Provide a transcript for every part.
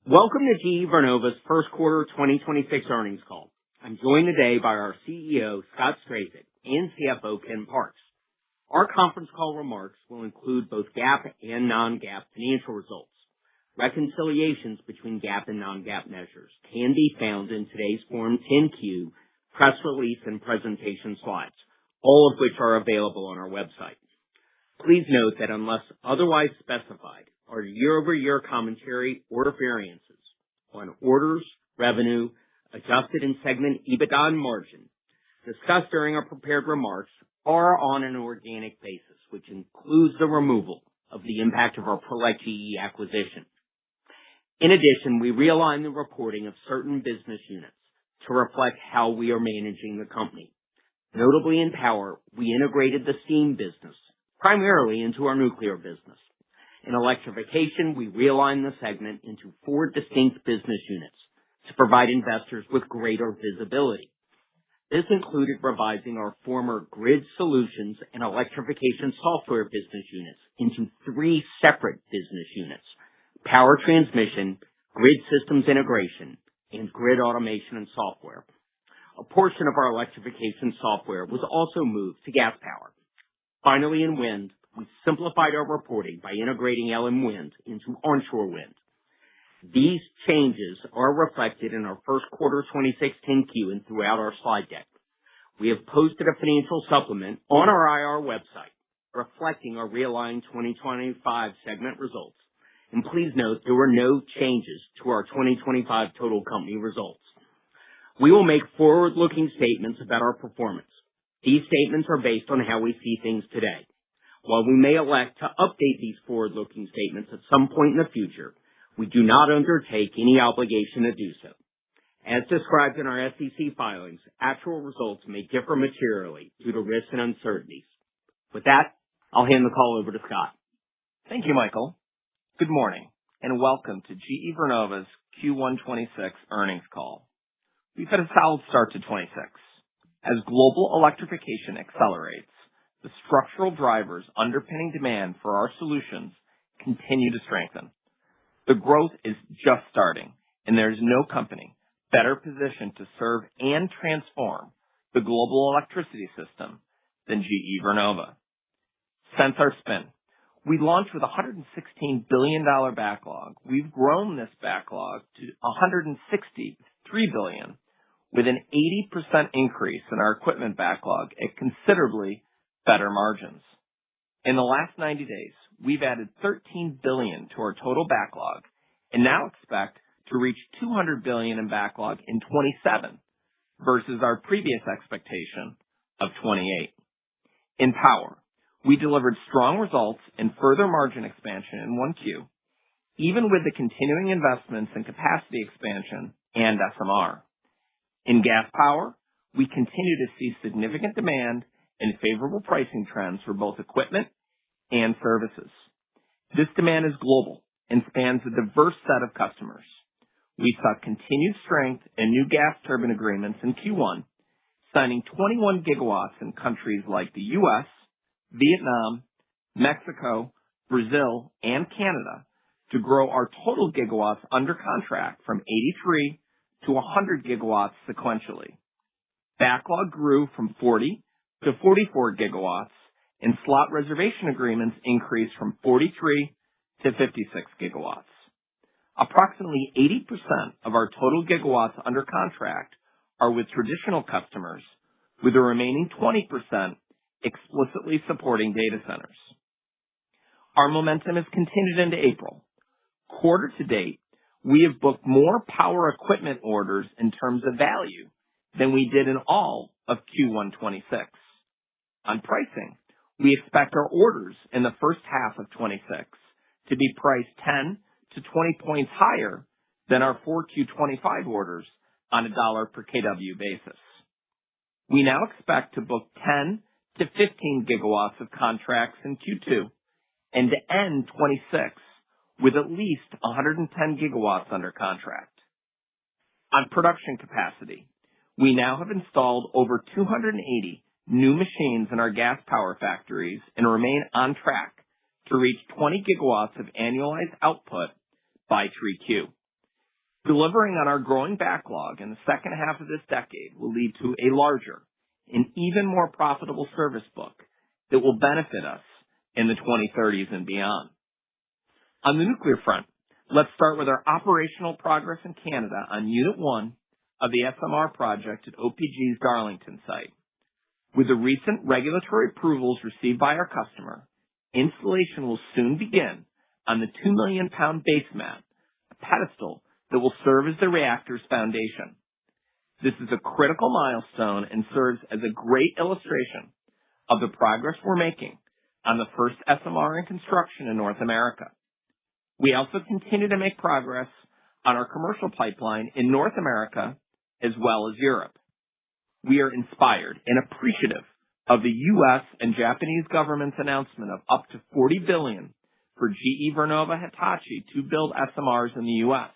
Welcome to GE Vernova's first quarter 2026 earnings call. I'm joined today by our CEO, Scott Strazik, and CFO, Ken Parks. Our conference call remarks will include both GAAP and non-GAAP financial results. Reconciliations between GAAP and non-GAAP measures can be found in today's Form 10-Q, press release, and presentation slides, all of which are available on our website. Please note that unless otherwise specified, our year-over-year commentary or variances on orders, revenue, adjusted and segment EBITDA and margin discussed during our prepared remarks are on an organic basis, which includes the removal of the impact of our Prolec GE acquisition. In addition, we realigned the reporting of certain business units to reflect how we are managing the company. Notably in Power, we integrated the steam business primarily into our nuclear business. In Electrification, we realigned the segment into 4 distinct business units to provide investors with greater visibility. This included revising our former Grid Solutions and Electrification software business units into 3 separate business units: Power Transmission, Grid Systems Integration, and Grid Automation and Software. A portion of our Electrification software was also moved to Gas Power. Finally, in Wind, we simplified our reporting by integrating LM Wind into Onshore Wind. These changes are reflected in our first quarter 26 10-Q and throughout our slide deck. We have posted a financial supplement on our IR website reflecting our realigned 2025 segment results. And please note there were no changes to our 2025 total company results. We will make forward-looking statements about our performance. These statements are based on how we see things today. While we may elect to update these forward-looking statements at some point in the future, we do not undertake any obligation to do so. As described in our SEC filings, actual results may differ materially due to risks and uncertainties. With that, I'll hand the call over to Scott. Thank you, Michael. Good morning, and welcome to GE Vernova's Q1 26 earnings call. We've had a solid start to 26. As global electrification accelerates, the structural drivers underpinning demand for our solutions continue to strengthen. The growth is just starting, and there is no company better positioned to serve and transform the global electricity system than GE Vernova. Since our spin, we launched with a $116 billion backlog. We've grown this backlog to $163 billion, with an 80% increase in our equipment backlog at considerably better margins. In the last 90 days, we've added $13 billion to our total backlog and now expect to reach $200 billion in backlog in 27 versus our previous expectation of 28. In Power, we delivered strong results and further margin expansion in 1Q, even with the continuing investments in capacity expansion and SMR. In Gas Power, we continue to see significant demand and favorable pricing trends for both equipment and services. This demand is global and spans a diverse set of customers. We saw continued strength in new gas turbine agreements in Q1, signing 21 gigawatts in countries like the U.S., Vietnam, Mexico, Brazil, and Canada to grow our total gigawatts under contract from 83 to 100 gigawatts sequentially. Backlog grew from 40 to 44 gigawatts, and slot reservation agreements increased from 43 to 56 gigawatts. Approximately 80% of our total gigawatts under contract are with traditional customers, with the remaining 20% explicitly supporting data centers. Our momentum has continued into April. Quarter to date, we have booked more power equipment orders in terms of value than we did in all of Q1 26. On pricing, we expect our orders in the first half of 26 to be priced 10 to 20 points higher than our 4Q 25 orders on a dollar per kW basis. We now expect to book 10 to 15 gigawatts of contracts in Q2 and to end 26 with at least 110 gigawatts under contract. On production capacity, we now have installed over 280 new machines in our gas power factories and remain on track to reach 20 gigawatts of annualized output by 3Q. Delivering on our growing backlog in the second half of this decade will lead to a larger and even more profitable service book that will benefit us in the 2030s and beyond. On the nuclear front, let's start with our operational progress in Canada on Unit 1 of the SMR project at OPG's Darlington site. With the recent regulatory approvals received by our customer, installation will soon begin on the 2 million pound base mat, a pedestal that will serve as the reactor's foundation. This is a critical milestone and serves as a great illustration of the progress we're making on the first SMR in construction in North America. We also continue to make progress on our commercial pipeline in North America as well as Europe. We are inspired and appreciative of the U.S. and Japanese government's announcement of up to $40 billion for GE Vernova Hitachi to build SMRs in the U.S.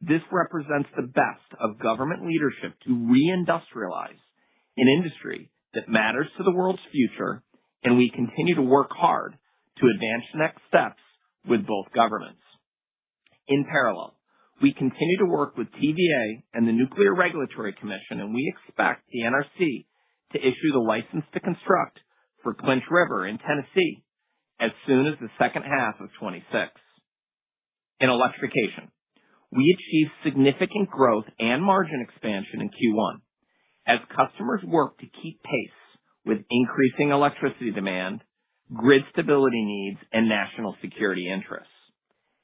This represents the best of government leadership to reindustrialize an industry that matters to the world's future, and we continue to work hard to advance next steps with both governments. In parallel, we continue to work with TVA and the Nuclear Regulatory Commission, and we expect the NRC to issue the license to construct for Clinch River in Tennessee as soon as the second half of 26. In electrification, we achieved significant growth and margin expansion in Q1 as customers work to keep pace with increasing electricity demand, grid stability needs, and national security interests.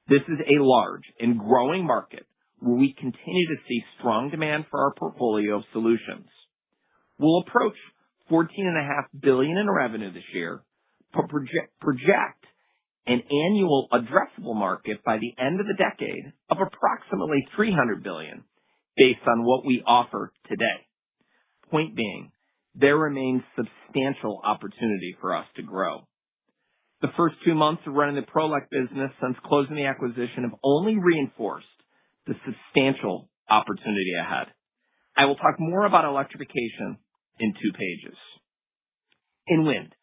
This is a large and growing market where we continue to see strong demand for our portfolio of solutions. We'll approach $14.5 billion in revenue this year, project an annual addressable market by the end of the decade of approximately $300 billion based on what we offer today. Point being, there remains substantial opportunity for us to grow. The first 2 months of running the Prolec business since closing the acquisition have only reinforced the substantial opportunity ahead. I will talk more about electrification in 2 pages. In wind,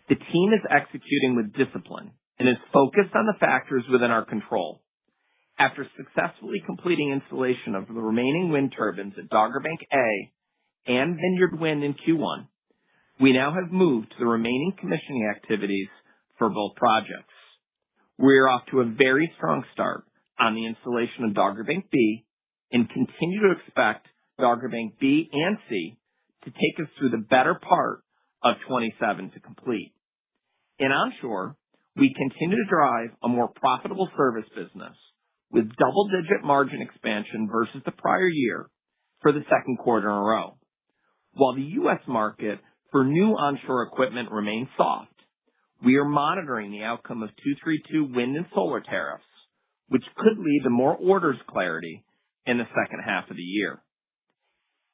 the team is executing with discipline and is focused on the factors within our control. After successfully completing installation of the remaining wind turbines at Dogger Bank A and Vineyard Wind in Q1, we now have moved to the remaining commissioning activities for both projects. We are off to a very strong start on the installation of Dogger Bank B and continue to expect Dogger Bank B and C to take us through the better part of 27 to complete. In onshore, we continue to drive a more profitable service business with double-digit margin expansion versus the prior year for the second quarter in a row. While the U.S. market for new onshore equipment remains soft, we are monitoring the outcome of 232 wind and solar tariffs, which could lead to more orders clarity in the second half of the year.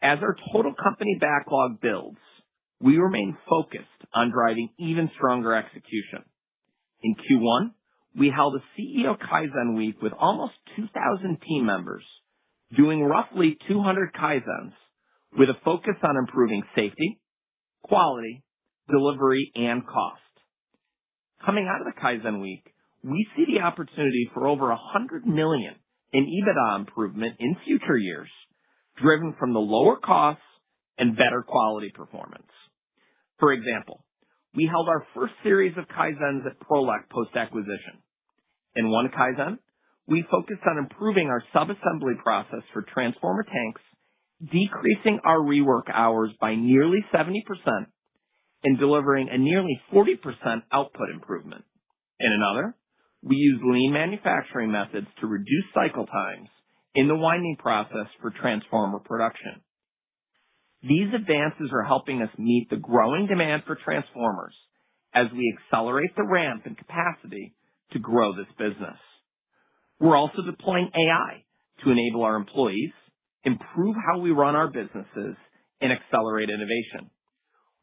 As our total company backlog builds, we remain focused on driving even stronger execution. In Q1, we held a CEO Kaizen week with almost 2,000 team members, doing roughly 200 Kaizens with a focus on improving safety, quality, delivery, and cost. Coming out of the Kaizen week, we see the opportunity for over $100 million in EBITDA improvement in future years, driven from the lower costs and better quality performance. For example, we held our first series of Kaizens at Prolec post-acquisition. In one Kaizen, we focused on improving our sub-assembly process for transformer tanks, decreasing our rework hours by nearly 70% and delivering a nearly 40% output improvement. In another, we used lean manufacturing methods to reduce cycle times in the winding process for transformer production. These advances are helping us meet the growing demand for transformers as we accelerate the ramp in capacity to grow this business. We're also deploying AI to enable our employees, improve how we run our businesses, and accelerate innovation.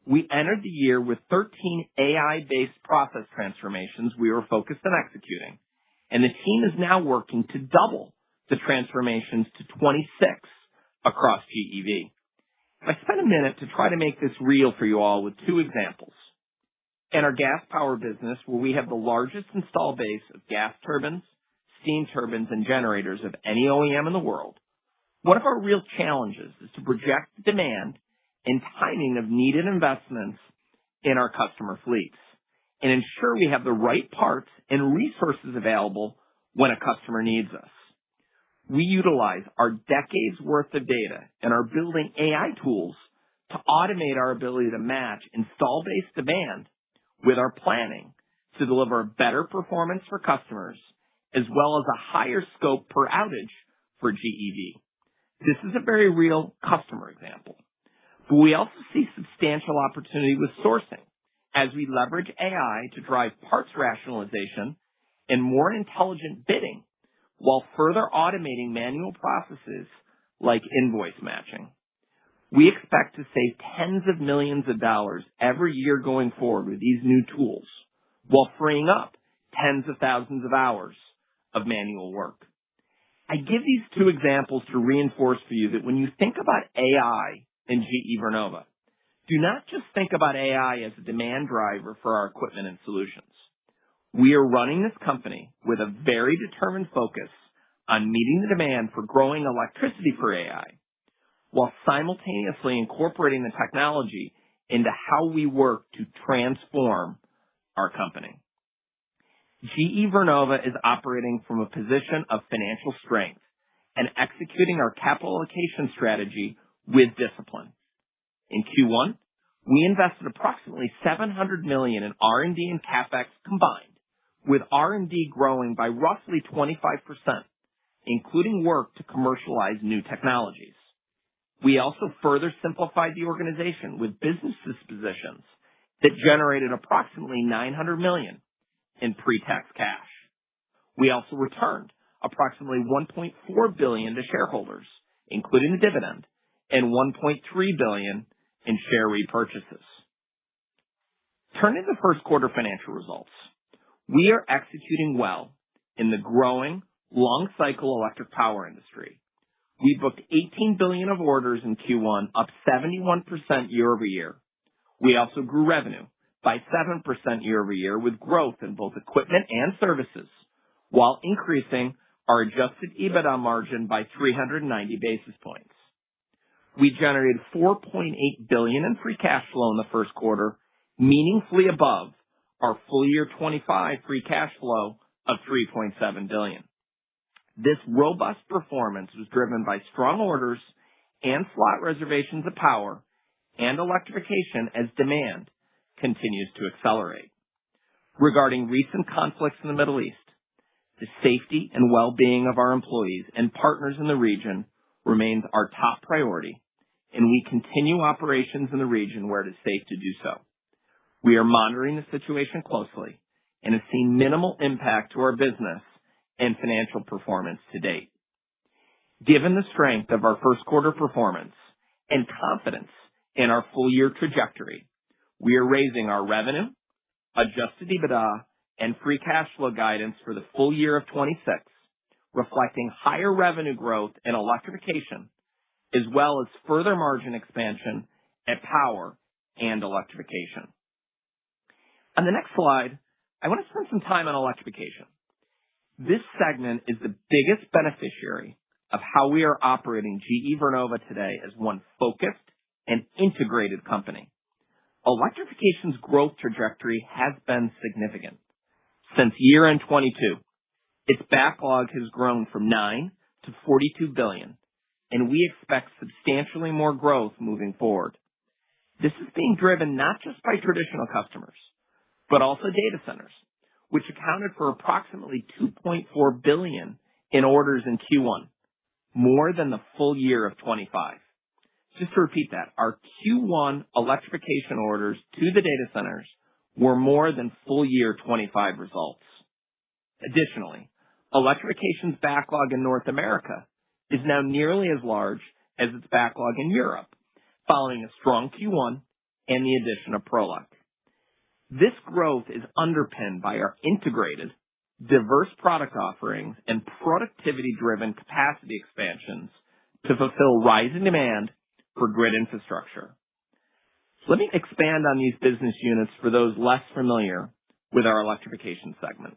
We entered the year with 13 AI-based process transformations we were focused on executing, and the team is now working to double the transformations to 26 across GEV. I spent a minute to try to make this real for you all with 2 examples. In our gas power business, where we have the largest install base of gas turbines, steam turbines and generators of any OEM in the world, one of our real challenges is to project the demand and timing of needed investments in our customer fleets and ensure we have the right parts and resources available when a customer needs us. We utilize our decades worth of data and are building AI tools to automate our ability to match install-based demand with our planning to deliver a better performance for customers as well as a higher scope per outage for GEV. This is a very real customer example. But we also see substantial opportunity with sourcing as we leverage AI to drive parts rationalization and more intelligent bidding while further automating manual processes like invoice matching. We expect to save tens of millions of dollars every year going forward with these new tools while freeing up tens of thousands of hours of manual work. I give these two examples to reinforce for you that when you think about AI in GE Vernova, do not just think about AI as a demand driver for our equipment and solutions. We are running this company with a very determined focus on meeting the demand for growing electricity for AI, while simultaneously incorporating the technology into how we work to transform our company. GE Vernova is operating from a position of financial strength and executing our capital allocation strategy with discipline. In Q1, we invested approximately $700 million in R&D and CapEx combined, with R&D growing by roughly 25%, including work to commercialize new technologies. We also further simplified the organization with business dispositions that generated approximately $900 million in pre-tax cash. We also returned approximately $1.4 billion to shareholders, including the dividend, and $1.3 billion in share repurchases. Turning to the first quarter financial results, we are executing well in the growing long-cycle electric power industry. We booked $18 billion of orders in Q1, up 71% year-over-year. We also grew revenue by 7% year-over-year with growth in both equipment and services, while increasing our adjusted EBITDA margin by 390 basis points. We generated $4.8 billion in free cash flow in the first quarter, meaningfully above our full year 25 free cash flow of $3.7 billion. This robust performance was driven by strong orders and slot reservations of power and electrification as demand continues to accelerate. Regarding recent conflicts in the Middle East, the safety and well-being of our employees and partners in the region remains our top priority, and we continue operations in the region where it is safe to do so. We are monitoring the situation closely and have seen minimal impact to our business and financial performance to date. Given the strength of our first quarter performance and confidence in our full year trajectory, we are raising our revenue, adjusted EBITDA, and free cash flow guidance for the full year of 26, reflecting higher revenue growth in electrification, as well as further margin expansion at power and electrification. On the next slide, I want to spend some time on electrification. This segment is the biggest beneficiary of how we are operating GE Vernova today as one focused and integrated company. Electrification's growth trajectory has been significant. Since year-end 22, its backlog has grown from $9 to $42 billion, and we expect substantially more growth moving forward. This is being driven not just by traditional customers, but also data centers, which accounted for approximately $2.4 billion in orders in Q1, more than the full year of 25. Just to repeat that, our Q1 electrification orders to the data centers were more than full year 25 results. Additionally, electrification's backlog in North America is now nearly as large as its backlog in Europe, following a strong Q1 and the addition of Prolec. This growth is underpinned by our integrated, diverse product offerings and productivity-driven capacity expansions to fulfill rising demand for grid infrastructure. Let me expand on these business units for those less familiar with our electrification segment.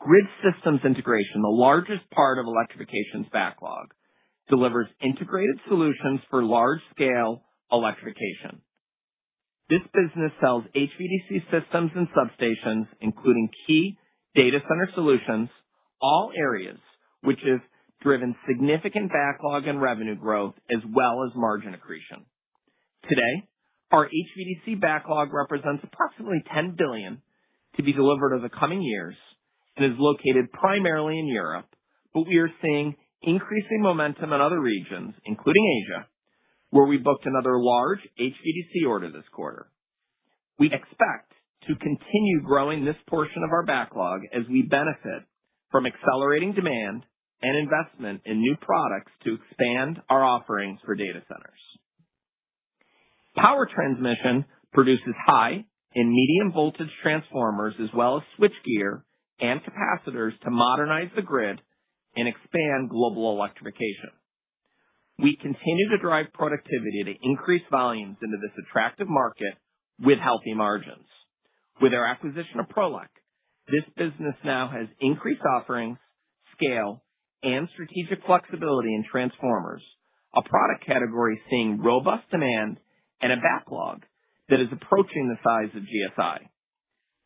Grid systems integration, the largest part of Electrification's backlog, delivers integrated solutions for large-scale electrification. This business sells HVDC systems and substations, including key data center solutions, all areas which have driven significant backlog and revenue growth as well as margin accretion. Today, our HVDC backlog represents approximately $10 billion to be delivered over the coming years and is located primarily in Europe, but we are seeing increasing momentum in other regions, including Asia, where we booked another large HVDC order this quarter. We expect to continue growing this portion of our backlog as we benefit from accelerating demand and investment in new products to expand our offerings for data centers. Power transmission produces high and medium voltage transformers as well as switchgear and capacitors to modernize the grid and expand global electrification. We continue to drive productivity to increase volumes into this attractive market with healthy margins. With our acquisition of Prolec, this business now has increased offerings, scale, and strategic flexibility in transformers, a product category seeing robust demand and a backlog that is approaching the size of GSI.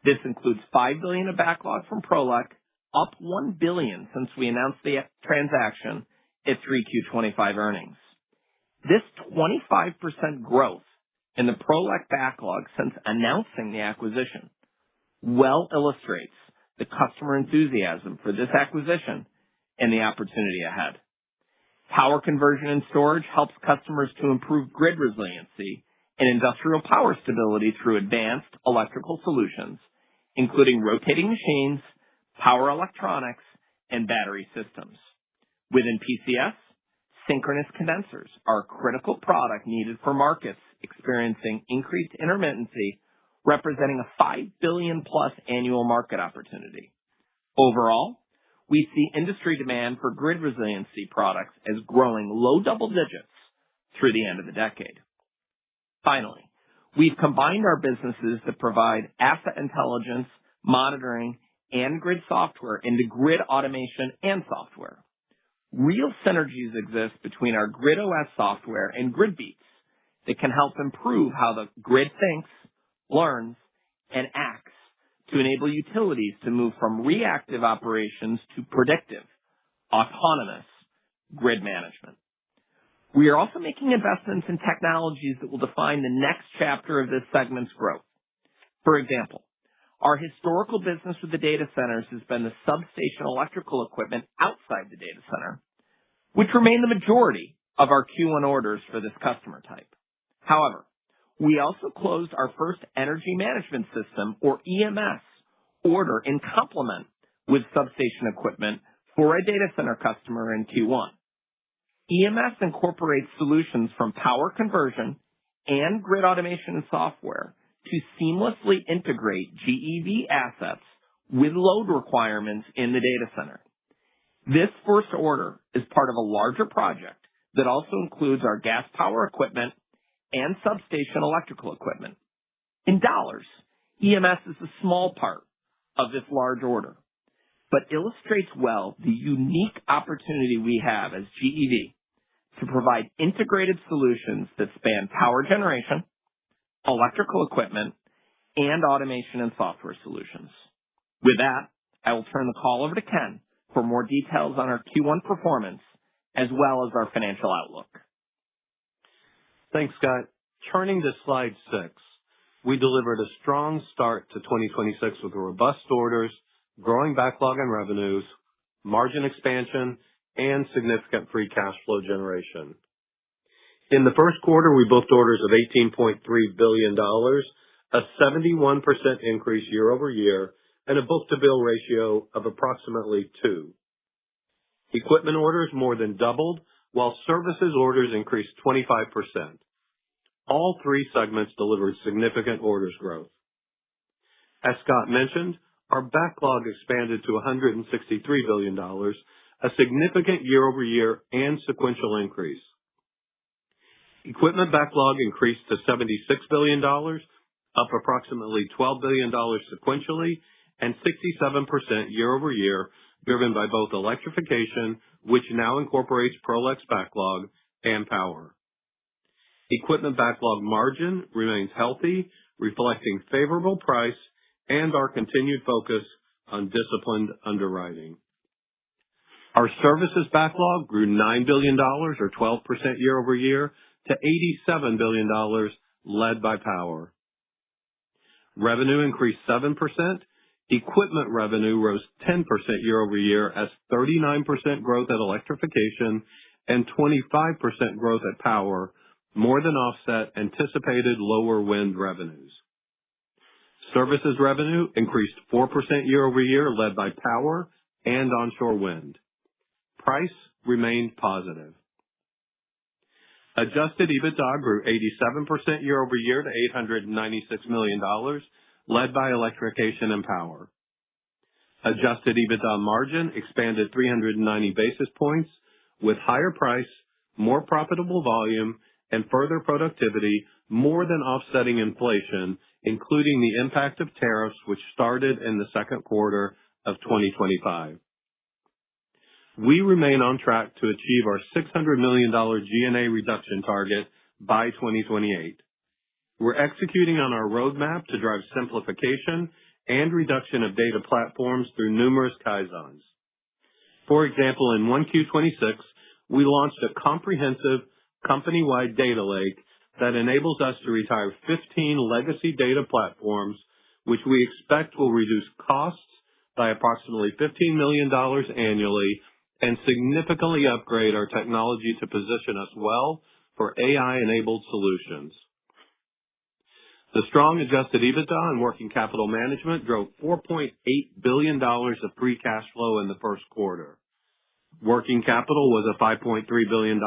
This includes $5 billion of backlog from Prolec, up $1 billion since we announced the transaction at 3Q25 earnings. This 25% growth in the Prolec backlog since announcing the acquisition well illustrates the customer enthusiasm for this acquisition and the opportunity ahead. Power conversion and storage helps customers to improve grid resiliency and industrial power stability through advanced electrical solutions, including rotating machines, power electronics, and battery systems. Within PCS, synchronous condensers are a critical product needed for markets experiencing increased intermittency, representing a $5 billion plus annual market opportunity. Overall, we see industry demand for grid resiliency products as growing low double digits through the end of the decade. Finally, we've combined our businesses that provide asset intelligence, monitoring, and grid software into grid automation and software. Real synergies exist between our Grid OS software and GridBeats that can help improve how the grid thinks, learns, and acts to enable utilities to move from reactive operations to predictive, autonomous grid management. We are also making investments in technologies that will define the next chapter of this segment's growth. For example, our historical business with the data centers has been the substation electrical equipment outside the data center, which remain the majority of our Q1 orders for this customer type. However, we also closed our first energy management system, or EMS, order in complement with substation equipment for a data center customer in Q1. EMS incorporates solutions from power conversion and grid automation and software to seamlessly integrate GEV assets with load requirements in the data center. This first order is part of a larger project that also includes our gas power equipment and substation electrical equipment. In dollars, EMS is a small part of this large order, but illustrates well the unique opportunity we have as GEV to provide integrated solutions that span power generation, electrical equipment, and automation and software solutions. With that, I will turn the call over to Ken for more details on our Q1 performance as well as our financial outlook. Thanks, Scott. Turning to slide 6, we delivered a strong start to 2026 with robust orders, growing backlog and revenues, margin expansion, and significant free cash flow generation. In the first quarter, we booked orders of $18.3 billion, a 71% increase year over year, and a book-to-bill ratio of approximately 2. Equipment orders more than doubled, while services orders increased 25%. All three segments delivered significant orders growth. As Scott mentioned, our backlog expanded to $163 billion, a significant year-over-year and sequential increase. Equipment backlog increased to $76 billion, up approximately $12 billion sequentially and 67% year-over-year, driven by both Electrification, which now incorporates Prolec's backlog, and Power. Equipment backlog margin remains healthy, reflecting favorable price and our continued focus on disciplined underwriting. Our services backlog grew $9 billion or 12% year-over-year to $87 billion, led by Power. Revenue increased 7%. Equipment revenue rose 10% year-over-year as 39% growth at Electrification and 25% growth at Power more than offset anticipated lower wind revenues. Services revenue increased 4% year-over-year, led by Power and onshore wind. Price remained positive. Adjusted EBITDA grew 87% year-over-year to $896 million, led by Electrification and Power. Adjusted EBITDA margin expanded 390 basis points with higher price, more profitable volume, and further productivity more than offsetting inflation, including the impact of tariffs, which started in the second quarter of 2025. We remain on track to achieve our $600 million G&A reduction target by 2028. We're executing on our roadmap to drive simplification and reduction of data platforms through numerous Kaizens. For example, in 1Q26, we launched a comprehensive company-wide data lake that enables us to retire 15 legacy data platforms, which we expect will reduce costs by approximately $15 million annually and significantly upgrade our technology to position us well for AI-enabled solutions. The strong adjusted EBITDA and working capital management drove $4.8 billion of free cash flow in the first quarter. Working capital was a $5.3 billion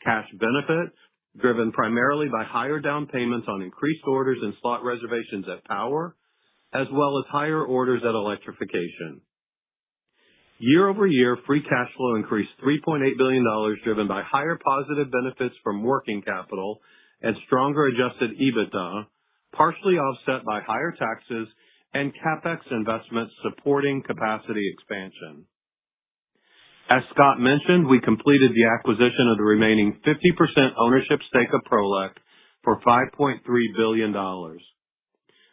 cash benefit, driven primarily by higher down payments on increased orders and slot reservations at Power, as well as higher orders at Electrification. Year-over-year, free cash flow increased $3.8 billion, driven by higher positive benefits from working capital and stronger adjusted EBITDA, partially offset by higher taxes and CapEx investments supporting capacity expansion. As Scott mentioned, we completed the acquisition of the remaining 50% ownership stake of Prolec for $5.3 billion.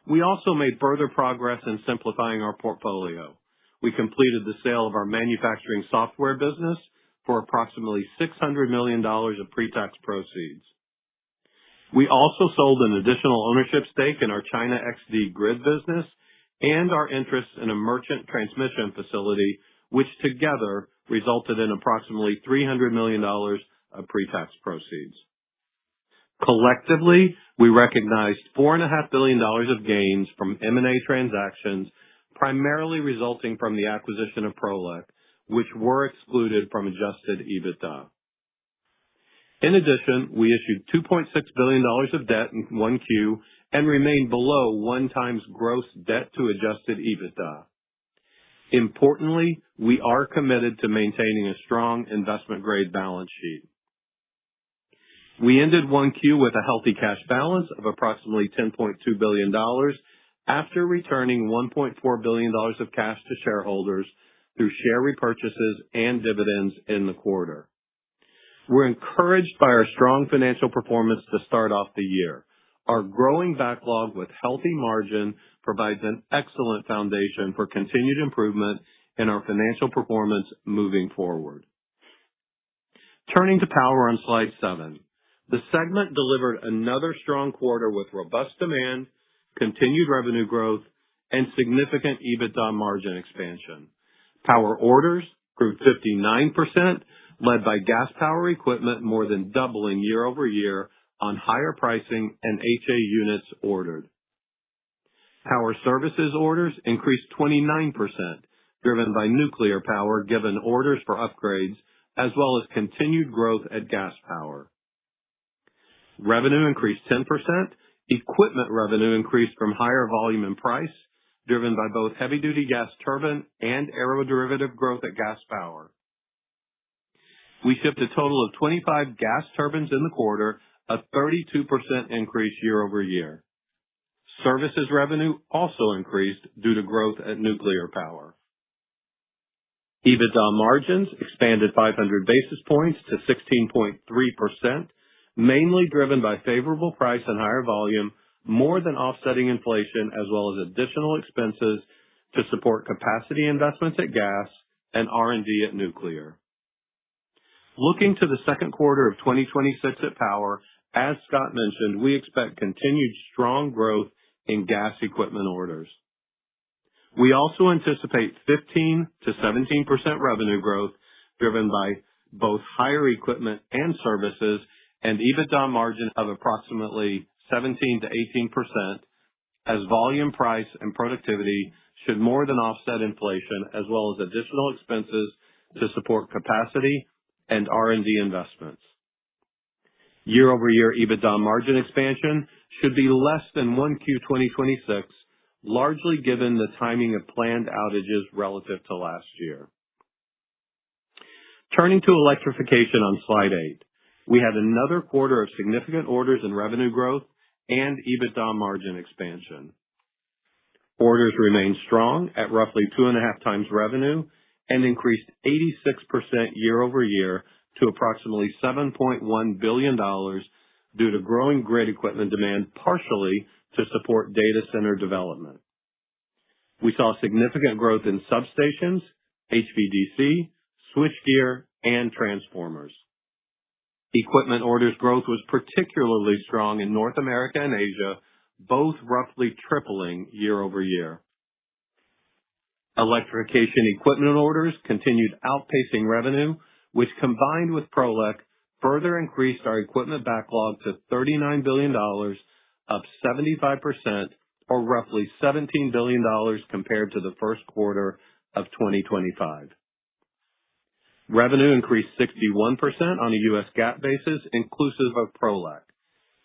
We also made further progress in simplifying our portfolio. We completed the sale of our manufacturing software business for approximately $600 million of pre-tax proceeds. We also sold an additional ownership stake in our China XD grid business and our interest in a merchant transmission facility, which together resulted in approximately $300 million of pre-tax proceeds. Collectively, we recognized $4.5 billion of gains from M&A transactions, primarily resulting from the acquisition of Prolec, which were excluded from adjusted EBITDA. In addition, we issued $2.6 billion of debt in 1Q and remained below 1x gross debt to adjusted EBITDA. Importantly, we are committed to maintaining a strong investment-grade balance sheet. We ended 1Q with a healthy cash balance of approximately $10.2 billion after returning $1.4 billion of cash to shareholders through share repurchases and dividends in the quarter. We're encouraged by our strong financial performance to start off the year. Our growing backlog with healthy margin provides an excellent foundation for continued improvement in our financial performance moving forward. Turning to Power on slide 7. The segment delivered another strong quarter with robust demand, continued revenue growth, and significant EBITDA margin expansion. Power orders grew 59%, led by gas power equipment more than doubling year-over-year on higher pricing and HA units ordered. Power services orders increased 29%, driven by nuclear power given orders for upgrades, as well as continued growth at gas power. Revenue increased 10%. Equipment revenue increased from higher volume and price, driven by both heavy-duty gas turbine and aeroderivative growth at gas power. We shipped a total of 25 gas turbines in the quarter, a 32% increase year-over-year. Services revenue also increased due to growth at nuclear power. EBITDA margins expanded 500 basis points to 16.3%, mainly driven by favorable price and higher volume, more than offsetting inflation, as well as additional expenses to support capacity investments at gas and R&D at nuclear. Looking to the second quarter of 2026 at Power, as Scott mentioned, we expect continued strong growth in gas equipment orders. We also anticipate 15 to 17% revenue growth, driven by both higher equipment and services, and EBITDA margin of approximately 17 to 18%, as volume, price, and productivity should more than offset inflation, as well as additional expenses to support capacity and R&D investments. Year-over-year EBITDA margin expansion should be less than 1Q 2026, largely given the timing of planned outages relative to last year. Turning to Electrification on slide 8, we had another quarter of significant orders and revenue growth and EBITDA margin expansion. Orders remained strong at roughly 2.5 times revenue and increased 86% year-over-year to approximately $7.1 billion due to growing grid equipment demand, partially to support data center development. We saw significant growth in substations, HVDC, switchgear, and transformers. Equipment orders growth was particularly strong in North America and Asia, both roughly tripling year-over-year. Electrification equipment orders continued outpacing revenue, which combined with Prolec further increased our equipment backlog to $39 billion, up 75%, or roughly $17 billion compared to the first quarter of 2025. Revenue increased 61% on a U.S. GAAP basis, inclusive of Prolec,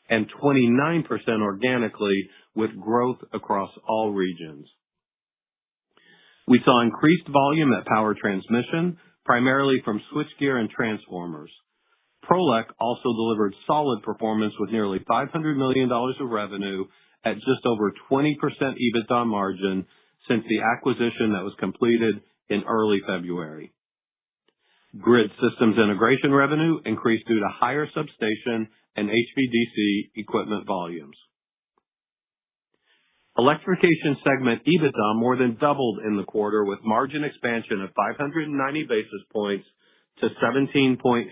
and 29% organically, with growth across all regions. We saw increased volume at Power Transmission, primarily from switchgear and transformers. Prolec also delivered solid performance with nearly $500 million of revenue at just over 20% EBITDA margin since the acquisition that was completed in early February. Grid Systems Integration revenue increased due to higher substation and HVDC equipment volumes. Electrification segment EBITDA more than doubled in the quarter, with margin expansion of 590 basis points to 17.8%.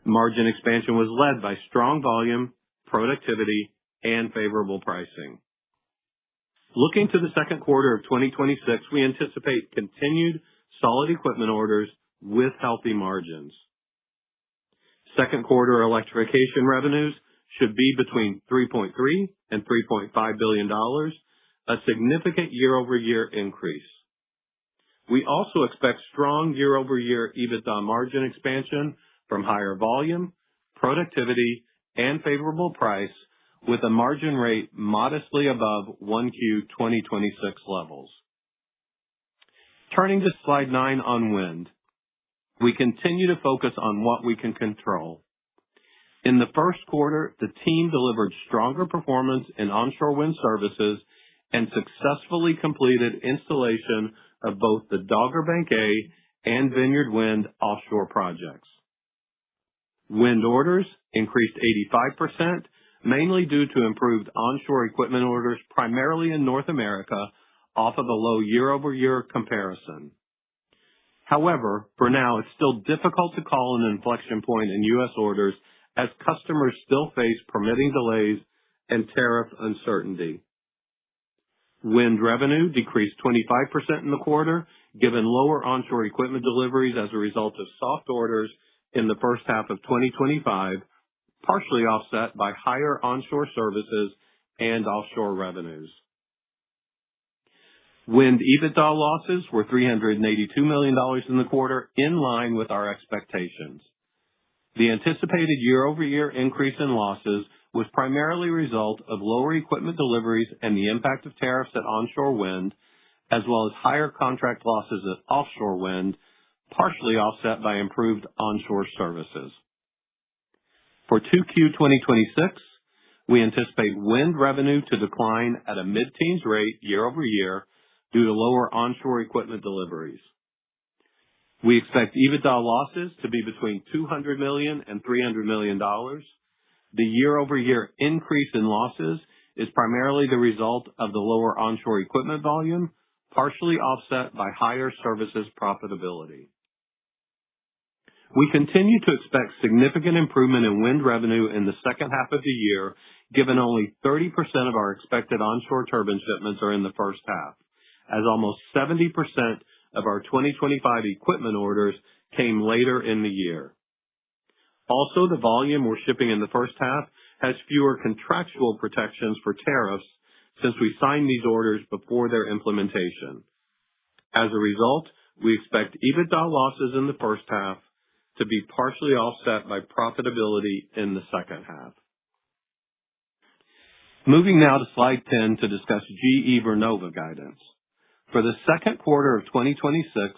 Margin expansion was led by strong volume, productivity, and favorable pricing. Looking to the second quarter of 2026, we anticipate continued solid equipment orders with healthy margins. Second quarter Electrification revenues should be between $3.3 and $3.5 billion, a significant year-over-year increase. We also expect strong year-over-year EBITDA margin expansion from higher volume, productivity, and favorable price, with a margin rate modestly above 1Q 2026 levels. Turning to slide 9 on wind. We continue to focus on what we can control. In the first quarter, the team delivered stronger performance in onshore wind services and successfully completed installation of both the Dogger Bank A and Vineyard Wind offshore projects. Wind orders increased 85%, mainly due to improved onshore equipment orders, primarily in North America, off of a low year-over-year comparison. However, for now, it's still difficult to call an inflection point in U.S. orders as customers still face permitting delays and tariff uncertainty. Wind revenue decreased 25% in the quarter, given lower onshore equipment deliveries as a result of soft orders in the first half of 2025, partially offset by higher onshore services and offshore revenues. Wind EBITDA losses were $382 million in the quarter, in line with our expectations. The anticipated year-over-year increase in losses was primarily a result of lower equipment deliveries and the impact of tariffs at onshore wind, as well as higher contract losses at offshore wind, partially offset by improved onshore services. For 2Q 2026, We anticipate wind revenue to decline at a mid-teens rate year-over-year due to lower onshore equipment deliveries. We expect EBITDA losses to be between $200 million and $300 million. The year-over-year increase in losses is primarily the result of the lower onshore equipment volume, partially offset by higher services profitability. We continue to expect significant improvement in wind revenue in the second half of the year, given only 30% of our expected onshore turbine shipments are in the first half, as almost 70% of our 2025 equipment orders came later in the year. Also, the volume we're shipping in the first half has fewer contractual protections for tariffs since we signed these orders before their implementation. As a result, we expect EBITDA losses in the first half to be partially offset by profitability in the second half. Moving now to slide 10 to discuss GE Vernova guidance. For the second quarter of 2026,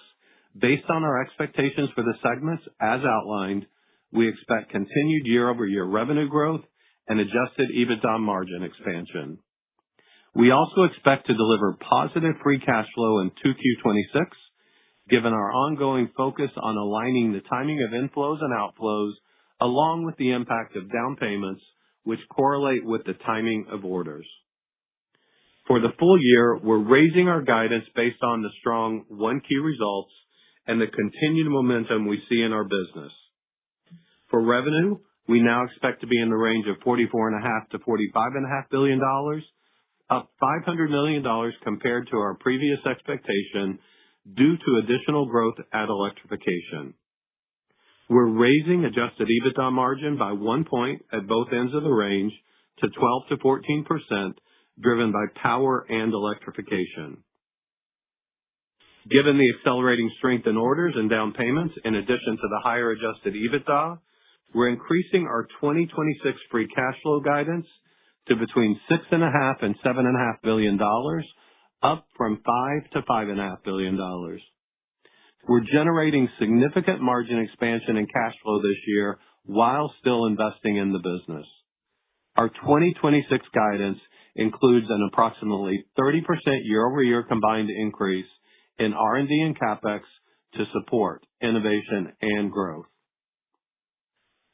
based on our expectations for the segments as outlined, we expect continued year-over-year revenue growth and adjusted EBITDA margin expansion. We also expect to deliver positive free cash flow in 2Q26, given our ongoing focus on aligning the timing of inflows and outflows, along with the impact of down payments, which correlate with the timing of orders. For the full year, we're raising our guidance based on the strong 1Q results and the continued momentum we see in our business. For revenue, we now expect to be in the range of $44.5 to $45.5 billion, up $500 million compared to our previous expectation due to additional growth at Electrification. We're raising adjusted EBITDA margin by 1 point at both ends of the range to 12 to 14%, driven by Power and Electrification. Given the accelerating strength in orders and down payments, in addition to the higher adjusted EBITDA, we're increasing our 2026 free cash flow guidance to between $6.5 and $7.5 billion, up from $5 to $5.5 billion. We're generating significant margin expansion and cash flow this year while still investing in the business. Our 2026 guidance includes an approximately 30% year-over-year combined increase in R&D and CapEx to support innovation and growth.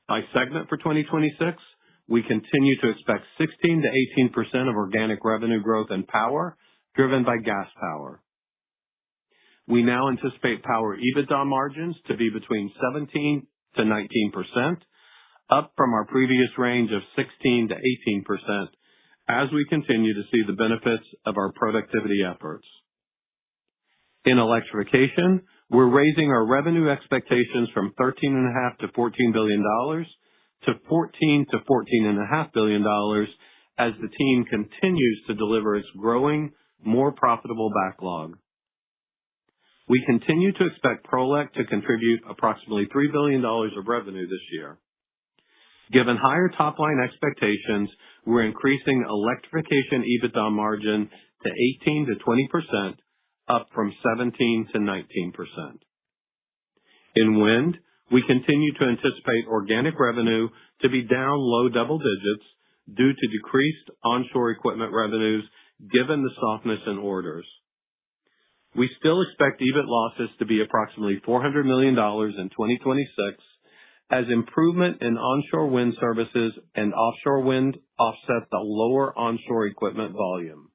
By segment for 2026, we continue to expect 16 to 18% of organic revenue growth in Power, driven by gas power. We now anticipate Power EBITDA margins to be between 17 to 19%, up from our previous range of 16 to 18%, as we continue to see the benefits of our productivity efforts. In Electrification, we're raising our revenue expectations from $13.5 to $14 billion to $14 to $14.5 billion as the team continues to deliver its growing, more profitable backlog. We continue to expect Prolec to contribute approximately $3 billion of revenue this year. Given higher top-line expectations, we're increasing Electrification EBITDA margin to 18 to 20%, up from 17 to 19%. In wind, we continue to anticipate organic revenue to be down low double digits due to decreased onshore equipment revenues given the softness in orders. We still expect EBIT losses to be approximately $400 million in 2026 as improvement in onshore wind services and offshore wind offset the lower onshore equipment volume.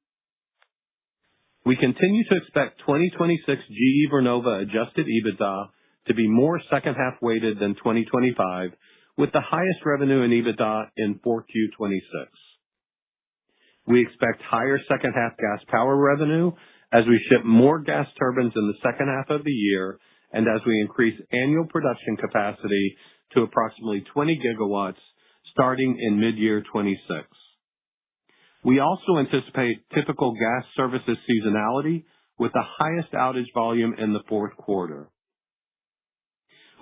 We continue to expect 2026 GE Vernova adjusted EBITDA to be more second half weighted than 2025, with the highest revenue and EBITDA in 4Q26. We expect higher second half gas power revenue as we ship more gas turbines in the second half of the year and as we increase annual production capacity to approximately 20 gigawatts starting in mid-year 26. We also anticipate typical gas services seasonality with the highest outage volume in the fourth quarter.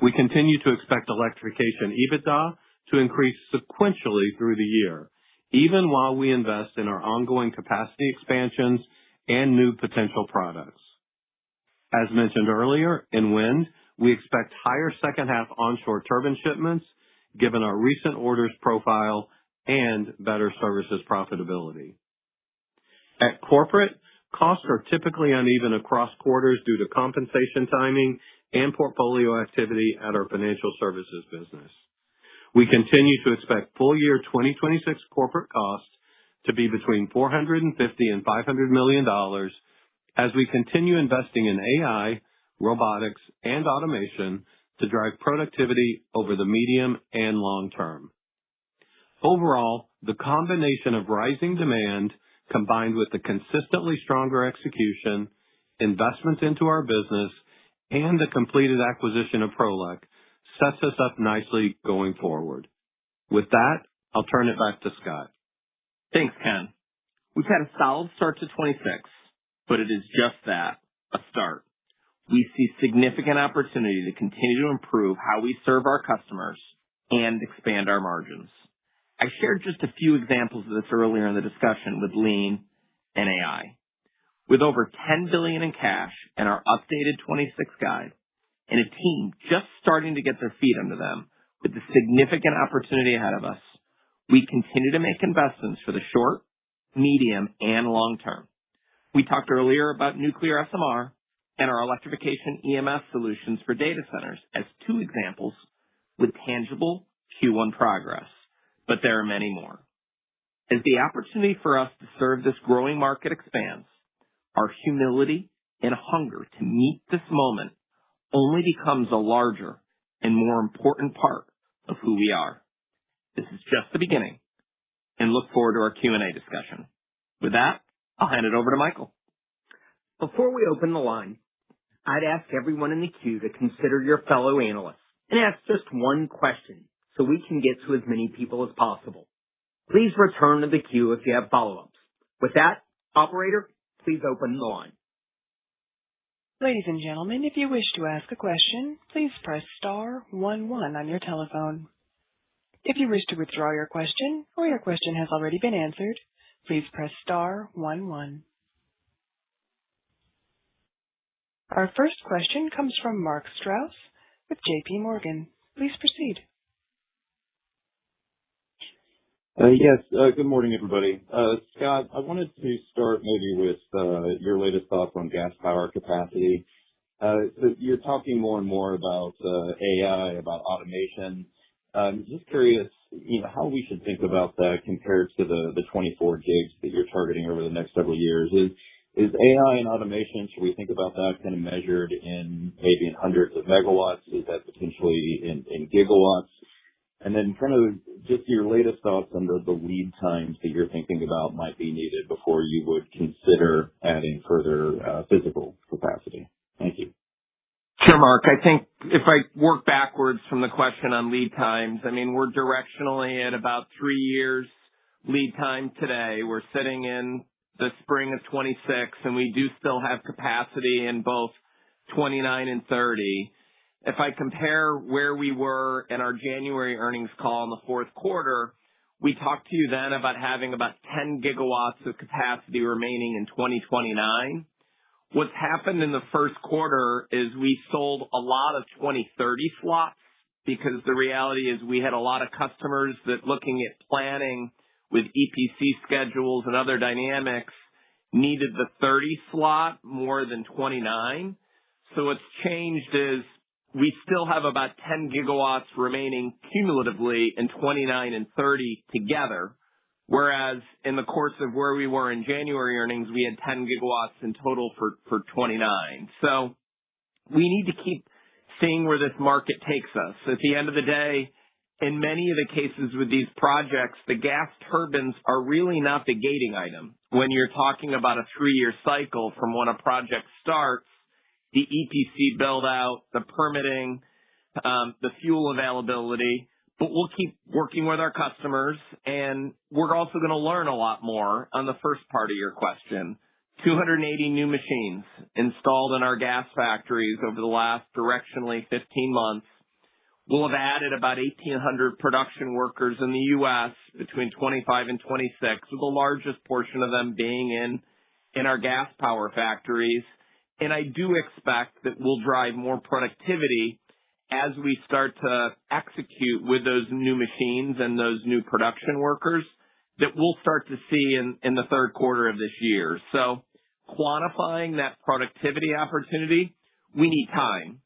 We continue to expect Electrification EBITDA to increase sequentially through the year, even while we invest in our ongoing capacity expansions and new potential products. As mentioned earlier, in wind, we expect higher second half onshore turbine shipments given our recent orders profile and better services profitability. At corporate, costs are typically uneven across quarters due to compensation timing and portfolio activity at our financial services business. We continue to expect full year 2026 corporate costs to be between $450 and $500 million as we continue investing in AI, robotics, and automation to drive productivity over the medium and long term. Overall, the combination of rising demand combined with the consistently stronger execution, investments into our business, and the completed acquisition of Prolec sets us up nicely going forward. With that, I'll turn it back to Scott. Thanks, Ken. We've had a solid start to 26, but it is just that, a start. We see significant opportunity to continue to improve how we serve our customers and expand our margins. I shared just a few examples of this earlier in the discussion with Lean and AI. With over $10 billion in cash and our updated 26 guide, and a team just starting to get their feet under them with the significant opportunity ahead of us, we continue to make investments for the short, medium, and long term. We talked earlier about nuclear SMR and our electrification EMS solutions for data centers as two examples with tangible Q1 progress, but there are many more. As the opportunity for us to serve this growing market expands, our humility and hunger to meet this moment only becomes a larger and more important part of who we are. This is just the beginning, and look forward to our Q&A discussion. With that, I'll hand it over to Michael. Before we open the line, I'd ask everyone in the queue to consider your fellow analysts and ask just one question so we can get to as many people as possible. Please return to the queue if you have follow-ups. With that, operator, please open the line. Ladies and gentlemen, if you wish to ask a question, please press star 11 on your telephone. If you wish to withdraw your question or your question has already been answered, please press star 11. Our first question comes from Mark Strauss with J.P. Morgan. Please proceed. Yes. Good morning, everybody. Scott, I wanted to start maybe with your latest thoughts on gas power capacity. So you're talking more and more about AI, about automation. Just curious, how we should think about that compared to the 24 gigs that you're targeting over the next several years. Is AI and automation, should we think about that kind of measured in maybe in hundreds of megawatts? Is that potentially in gigawatts? And then kind of just your latest thoughts on the lead times that you're thinking about might be needed before you would consider adding further physical capacity. Thank you. Sure, Mark. I think if I work backwards from the question on lead times, we're directionally at about 3 years lead time today. We're sitting in the spring of 26, and we do still have capacity in both 29 and 30. If I compare where we were in our January earnings call in the fourth quarter, we talked to you then about having about 10 gigawatts of capacity remaining in 2029. What's happened in the first quarter is we sold a lot of 2030 slots because the reality is we had a lot of customers that, looking at planning with EPC schedules and other dynamics, needed the 30 slot more than 29. So what's changed is we still have about 10 gigawatts remaining cumulatively in 29 and 30 together, whereas in the course of where we were in January earnings, we had 10 gigawatts in total for 29. So we need to keep seeing where this market takes us. At the end of the day, in many of the cases with these projects, the gas turbines are really not the gating item. When you're talking about a 3-year cycle from when a project starts, the EPC build out, the permitting, the fuel availability, but we'll keep working with our customers, and we're also going to learn a lot more on the first part of your question. 280 new machines installed in our gas factories over the last directionally 15 months. We'll have added about 1,800 production workers in the U.S. between 25 and 26, with the largest portion of them being in our gas power factories. And I do expect that we'll drive more productivity as we start to execute with those new machines and those new production workers that we'll start to see in the third quarter of this year. So quantifying that productivity opportunity, we need time.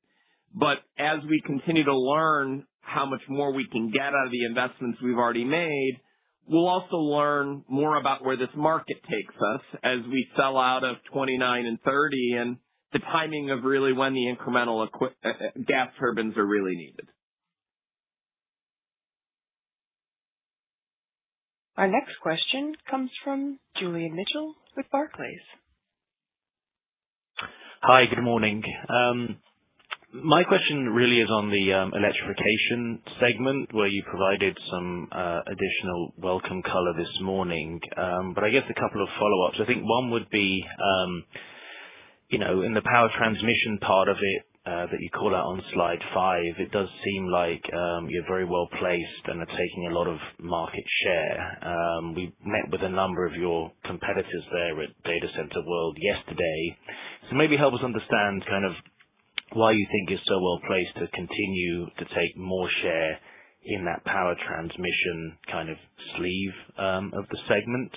But as we continue to learn how much more we can get out of the investments we've already made, we'll also learn more about where this market takes us as we sell out of 29 and 30 and the timing of really when the incremental gas turbines are really needed. Our next question comes from Julian Mitchell with Barclays. Hi, good morning. My question really is on the electrification segment, where you provided some additional welcome color this morning. But I guess a couple of follow-ups. I think one would be, in the power transmission part of it that you call out on slide 5, it does seem like you're very well placed and are taking a lot of market share. We met with a number of your competitors there at Data Center World yesterday. So maybe help us understand kind of why you think you're so well placed to continue to take more share in that power transmission kind of sleeve of the segment.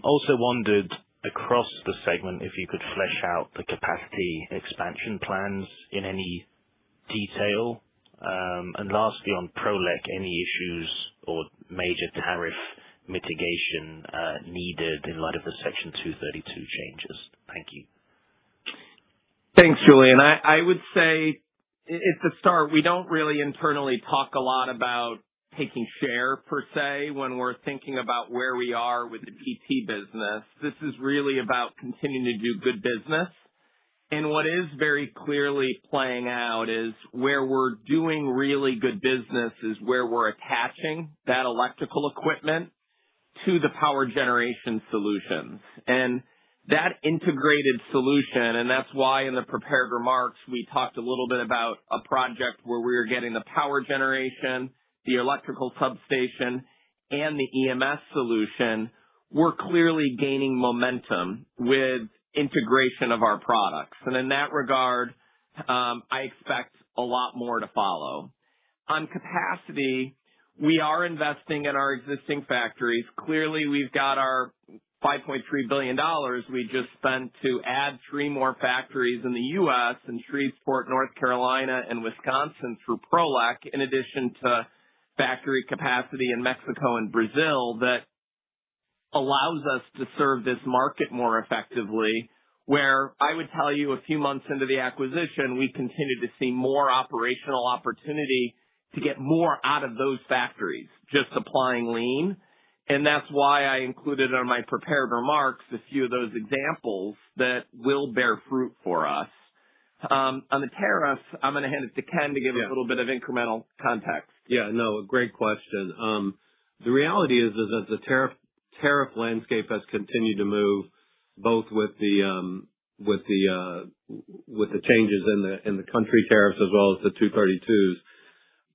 Also wondered across the segment if you could flesh out the capacity expansion plans in any detail. And lastly, on Prolec, any issues or major tariff mitigation needed in light of the Section 232 changes? Thank you. Thanks, Julian. I would say at the start, we don't really internally talk a lot about taking share per se when we're thinking about where we are with the PT business. This is really about continuing to do good business. And what is very clearly playing out is where we're doing really good business is where we're attaching that electrical equipment to the power generation solutions. And that integrated solution, and that's why in the prepared remarks, we talked a little bit about a project where we were getting the power generation, the electrical substation, and the EMS solution. We're clearly gaining momentum with integration of our products. And in that regard, I expect a lot more to follow. On capacity, we are investing in our existing factories. Clearly, we've got our $5.3 billion we just spent to add 3 more factories in the U.S. in Shreveport, North Carolina, and Wisconsin through Prolec, in addition to factory capacity in Mexico and Brazil that allows us to serve this market more effectively, where I would tell you a few months into the acquisition, we continue to see more operational opportunity to get more out of those factories, just applying lean. And that's why I included on my prepared remarks a few of those examples that will bear fruit for us. On the tariffs, I'm going to hand it to Ken to give a little bit of incremental context. Yeah, no, a great question. The reality is that the tariff landscape has continued to move, both with the changes in the country tariffs as well as the 232s.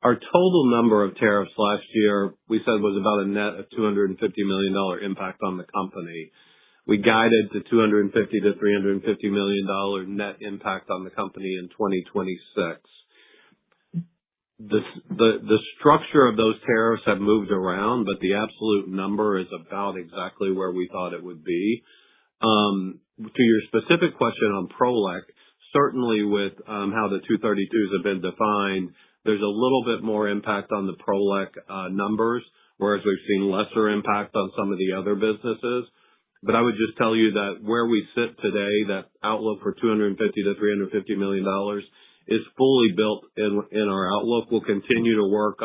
Our total number of tariffs last year, we said, was about a net of $250 million impact on the company. We guided to $250 to $350 million net impact on the company in 2026. The structure of those tariffs have moved around, but the absolute number is about exactly where we thought it would be. To your specific question on Prolec, certainly with how the 232s have been defined, there's a little bit more impact on the Prolec numbers, whereas we've seen lesser impact on some of the other businesses. But I would just tell you that where we sit today, that outlook for $250 to $350 million is fully built in our outlook. We'll continue to work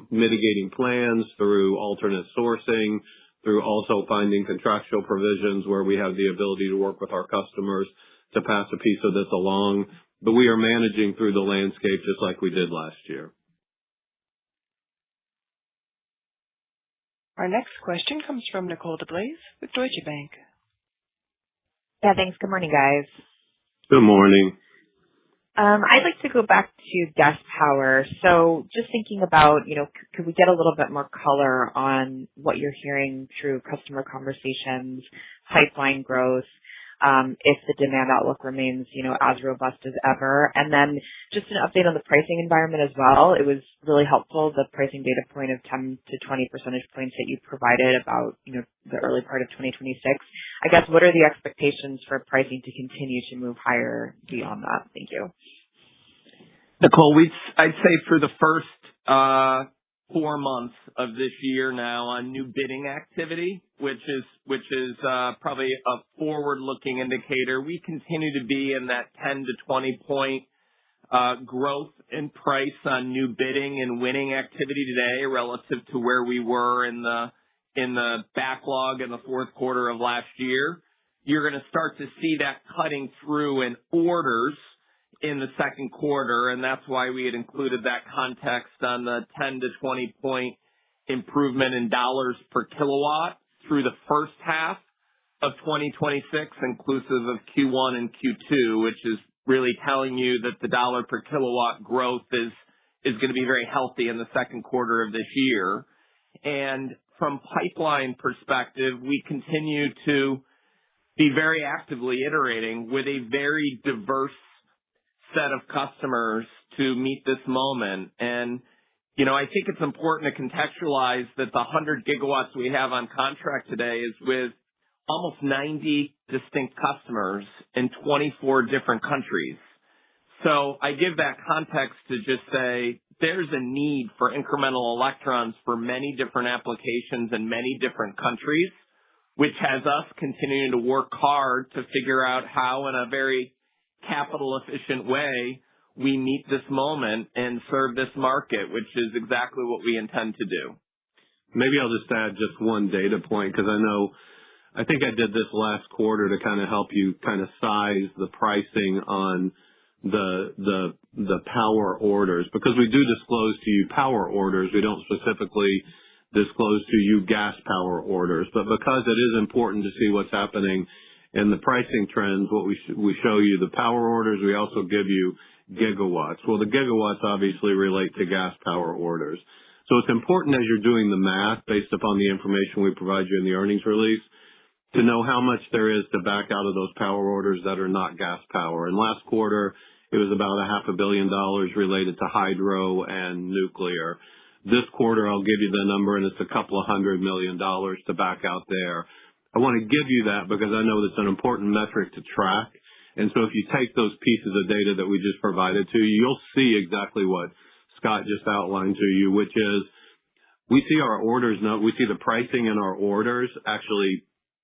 mitigating plans through alternate sourcing, through also finding contractual provisions where we have the ability to work with our customers to pass a piece of this along. But we are managing through the landscape just like we did last year. Our next question comes from Nicole DeBlase with Deutsche Bank. Yeah, thanks. Good morning, guys. Good morning. I'd like to go back to gas power. So just thinking about, could we get a little bit more color on what you're hearing through customer conversations, pipeline growth? if the demand outlook remains, as robust as ever. And then just an update on the pricing environment as well. It was really helpful, the pricing data point of 10 to 20 percentage points that you provided about, the early part of 2026. I guess, what are the expectations for pricing to continue to move higher beyond that? Thank you. Nicole, I'd say for the first 4 months of this year now on new bidding activity, which is probably a forward-looking indicator, we continue to be in that 10 to 20 point growth in price on new bidding and winning activity today relative to where we were in the backlog in the fourth quarter of last year. You're going to start to see that cutting through in orders in the second quarter, and that's why we had included that context on the 10 to 20 point improvement in dollars per kilowatt through the first half of 2026, inclusive of Q1 and Q2, which is really telling you that the dollar per kilowatt growth is going to be very healthy in the second quarter of this year. And from pipeline perspective, we continue to be very actively iterating with a very diverse set of customers to meet this moment. And, I think it's important to contextualize that the 100 gigawatts we have on contract today is with almost 90 distinct customers in 24 different countries. So I give that context to just say there's a need for incremental electrons for many different applications in many different countries, which has us continuing to work hard to figure out how in a very capital efficient way we meet this moment and serve this market, which is exactly what we intend to do. Maybe I'll just add just one data point, because I think I did this last quarter to kind of help you kind of size the pricing on the power orders, because we do disclose to you power orders. We don't specifically disclose to you gas power orders, but because it is important to see what's happening in the pricing trends, what we show you the power orders, we also give you gigawatts. Well, the gigawatts obviously relate to gas power orders. So it's important as you're doing the math based upon the information we provide you in the earnings release to know how much there is to back out of those power orders that are not gas power. And last quarter, it was about $500 million related to hydro and nuclear. This quarter, I'll give you the number, and it's $200 million to back out there. I want to give you that because I know that's an important metric to track. And so if you take those pieces of data that we just provided to you, you'll see exactly what Scott just outlined to you, which is we see our orders now, we see the pricing in our orders actually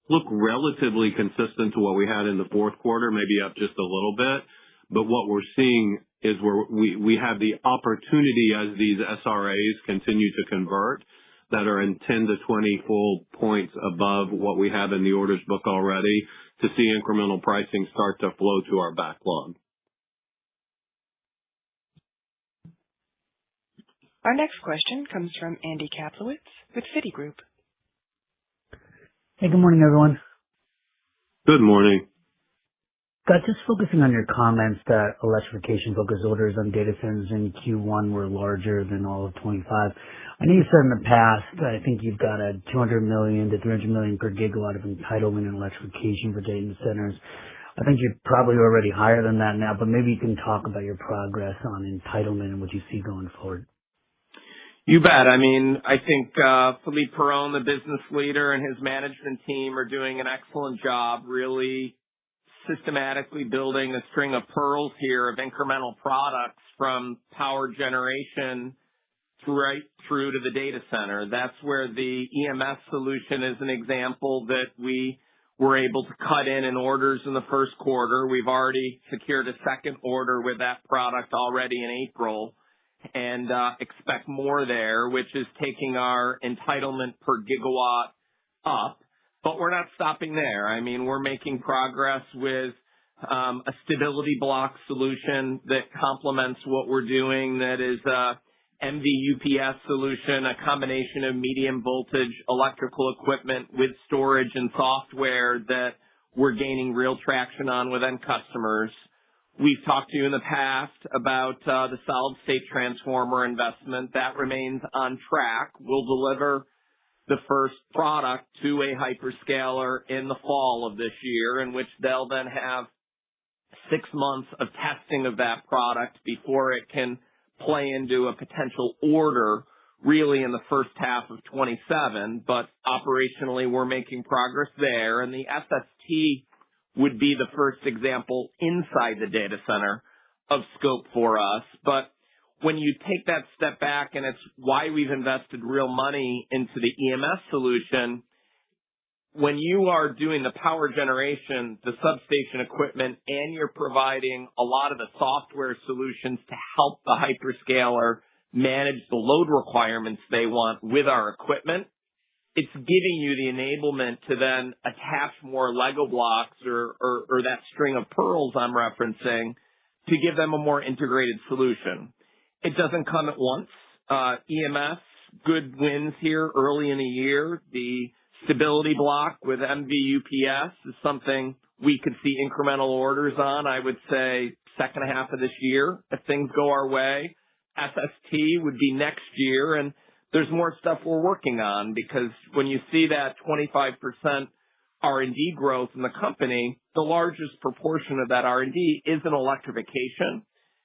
look relatively consistent to what we had in the fourth quarter, maybe up just a little bit. But what we're seeing is where we have the opportunity as these SRAs continue to convert that are in 10 to 20 full points above what we have in the orders book already to see incremental pricing start to flow to our backlog. Our next question comes from Andy Kaplowitz with Citigroup. Hey, good morning, everyone. Good morning. Scott, just focusing on your comments that electrification-focused orders on data centers in Q1 were larger than all of 25. I know you said in the past, I think you've got a 200 million to 300 million per gigawatt of entitlement in electrification for data centers. I think you're probably already higher than that now, but maybe you can talk about your progress on entitlement and what you see going forward. You bet. I mean, I think Philippe Perron, the business leader, and his management team are doing an excellent job really systematically building a string of pearls here of incremental products from power generation right through to the data center. That's where the EMS solution is an example that we were able to cut in orders in the first quarter. We've already secured a second order with that product already in April and expect more there, which is taking our entitlement per gigawatt up. But we're not stopping there. I mean, we're making progress with a stability block solution that complements what we're doing that is MV-UPS solution, a combination of medium voltage electrical equipment with storage and software that we're gaining real traction on with end customers. We've talked to you in the past about the solid state transformer investment. That remains on track. We'll deliver the first product to a hyperscaler in the fall of this year, in which they'll then have 6 months of testing of that product before it can play into a potential order really in the first half of 27. But operationally, we're making progress there. And the SST would be the first example inside the data center of scope for us. But when you take that step back, and it's why we've invested real money into the EMS solution, when you are doing the power generation, the substation equipment, and you're providing a lot of the software solutions to help the hyperscaler manage the load requirements they want with our equipment, it's giving you the enablement to then attach more Lego blocks or that string of pearls I'm referencing to give them a more integrated solution. It doesn't come at once. EMS, good wins here early in the year. The stability block with MVUPS is something we could see incremental orders on, I would say, second half of this year if things go our way. SST would be next year, and there's more stuff we're working on, because when you see that 25% R&D growth in the company, the largest proportion of that R&D is in electrification,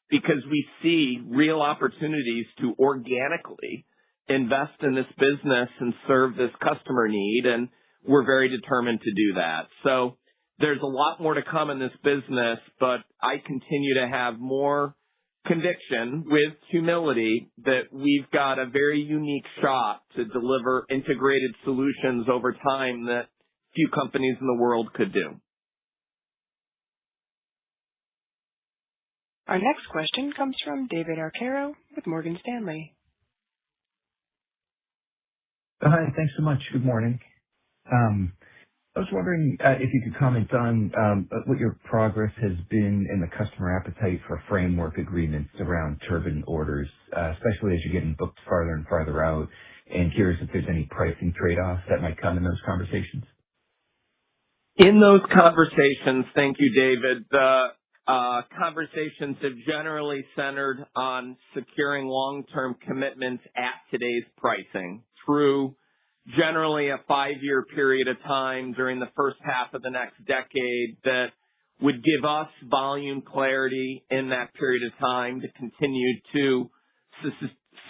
because we see real opportunities to organically invest in this business and serve this customer need, and we're very determined to do that. So there's a lot more to come in this business, but I continue to have more conviction with humility that we've got a very unique shot to deliver integrated solutions over time that few companies in the world could do. Our next question comes from David Arcaro with Morgan Stanley. Hi, thanks so much. Good morning. I was wondering if you could comment on what your progress has been in the customer appetite for framework agreements around turbine orders, especially as you're getting booked farther and farther out, and curious if there's any pricing trade-offs that might come in those conversations. In those conversations, thank you, David, the conversations have generally centered on securing long-term commitments at today's pricing through generally a 5-year period of time during the first half of the next decade that would give us volume clarity in that period of time to continue to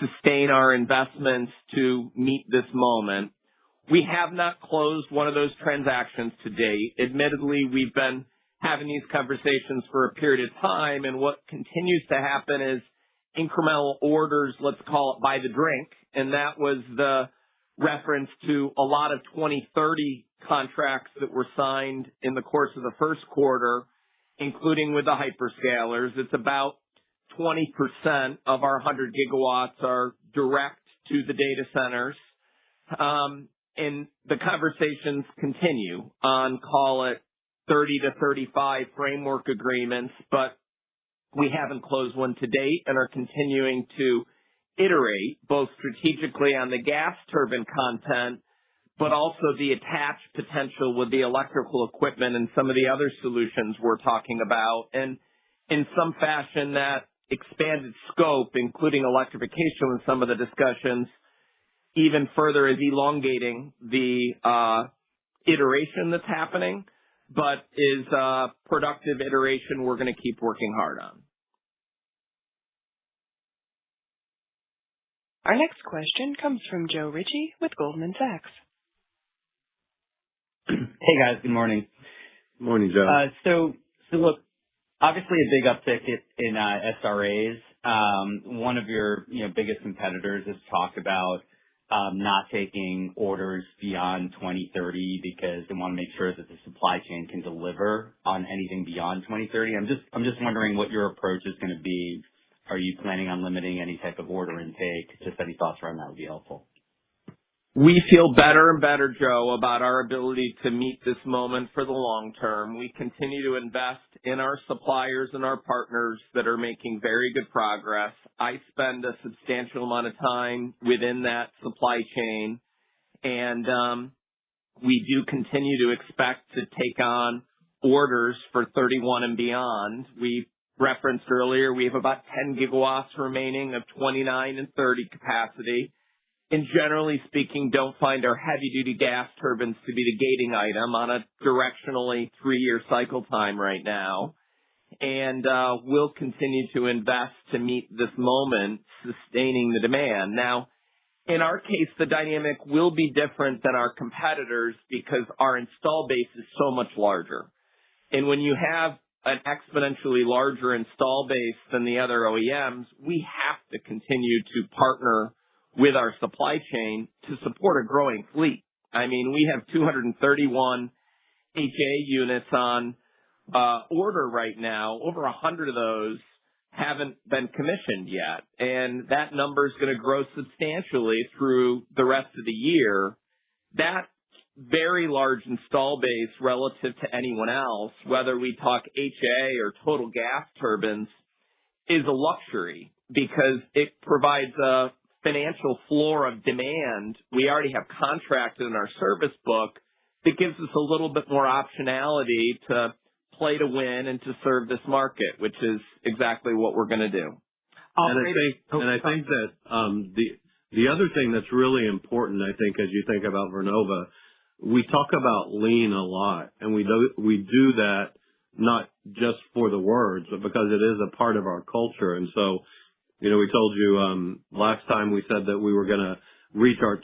sustain our investments to meet this moment. We have not closed one of those transactions to date. Admittedly, we've been having these conversations for a period of time, and what continues to happen is incremental orders, let's call it by the drink, and that was the reference to a lot of 2030 contracts that were signed in the course of the first quarter, including with the hyperscalers. It's about 20% of our 100 gigawatts are direct to the data centers. And the conversations continue on, call it, 30 to 35 framework agreements, but we haven't closed one to date and are continuing to iterate both strategically on the gas turbine content, but also the attached potential with the electrical equipment and some of the other solutions we're talking about. And in some fashion, that expanded scope, including electrification with some of the discussions, even further is elongating the iteration that's happening, but is a productive iteration we're going to keep working hard on. Our next question comes from Joe Ritchie with Goldman Sachs. Hey, guys. Good morning. Good morning, Joe. So look, obviously a big uptick in SRAs. One of your biggest competitors has talked about not taking orders beyond 2030 because they want to make sure that the supply chain can deliver on anything beyond 2030. I'm just wondering what your approach is going to be. Are you planning on limiting any type of order intake? Just any thoughts around that would be helpful. We feel better and better, Joe, about our ability to meet this moment for the long term. We continue to invest in our suppliers and our partners that are making very good progress. I spend a substantial amount of time within that supply chain, and we do continue to expect to take on orders for 31 and beyond. We referenced earlier, we have about 10 gigawatts remaining of 29 and 30 capacity. and generally speaking, don't find our heavy-duty gas turbines to be the gating item on a directionally 3-year cycle time right now. And we'll continue to invest to meet this moment, sustaining the demand. Now, in our case, the dynamic will be different than our competitors because our install base is so much larger. And when you have an exponentially larger install base than the other OEMs, we have to continue to partner with our supply chain to support a growing fleet. I mean, we have 231 HA units on order right now. Over 100 of those haven't been commissioned yet, and that number is going to grow substantially through the rest of the year. That very large install base relative to anyone else, whether we talk HA or total gas turbines, is a luxury because it provides a financial floor of demand we already have contracted in our service book that gives us a little bit more optionality to play to win and to serve this market, which is exactly what we're going to do. And I think that the other thing that's really important, I think, as you think about Vernova, we talk about lean a lot, and we do that not just for the words, but because it is a part of our culture. And so, we told you last time we said that we were going to reach our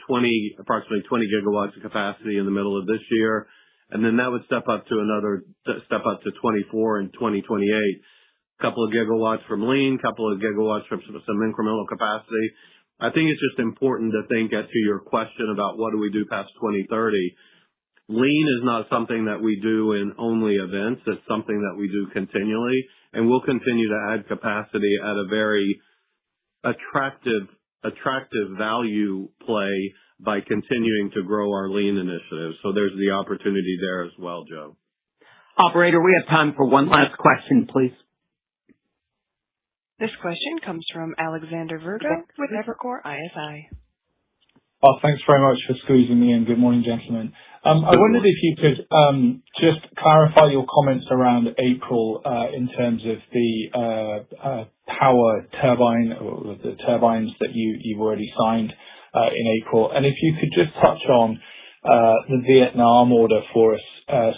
approximately 20 gigawatts of capacity in the middle of this year. And then that would step up to 24 in 2028. A couple of gigawatts from lean, couple of gigawatts from some incremental capacity. I think it's just important to think to your question about what do we do past 2030. Lean is not something that we do in only events. It's something that we do continually, and we'll continue to add capacity at a very attractive value play by continuing to grow our lean initiatives. So there's the opportunity there as well, Joe. Operator, we have time for one last question, please. This question comes from Alexander Virgo with Evercore ISI. Oh, thanks very much for squeezing me in. Good morning, gentlemen. I wondered if you could just clarify your comments around April in terms of the power turbine or the turbines that you've already signed in April. And if you could just touch on the Vietnam order for us,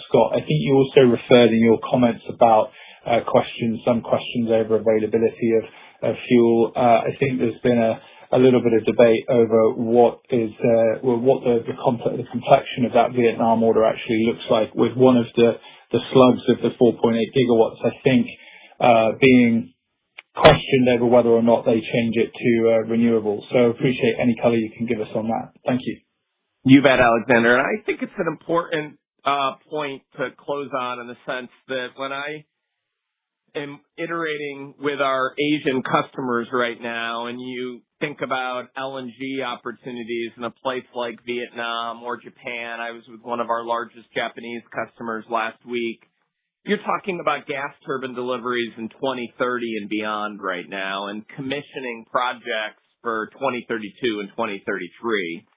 Scott. I think you also referred in your comments about some questions over availability of fuel. I think there's been a little bit of debate over what the complexion of that Vietnam order actually looks like, with one of the slugs of the 4.8 gigawatts, I think, being questioned over whether or not they change it to renewables. So appreciate any color you can give us on that. Thank you. You bet, Alexander. And I think it's an important point to close on, in the sense that when I am iterating with our Asian customers right now, and you think about LNG opportunities in a place like Vietnam or Japan. I was with one of our largest Japanese customers last week. You're talking about gas turbine deliveries in 2030 and beyond right now, and commissioning projects for 2032 and 2033.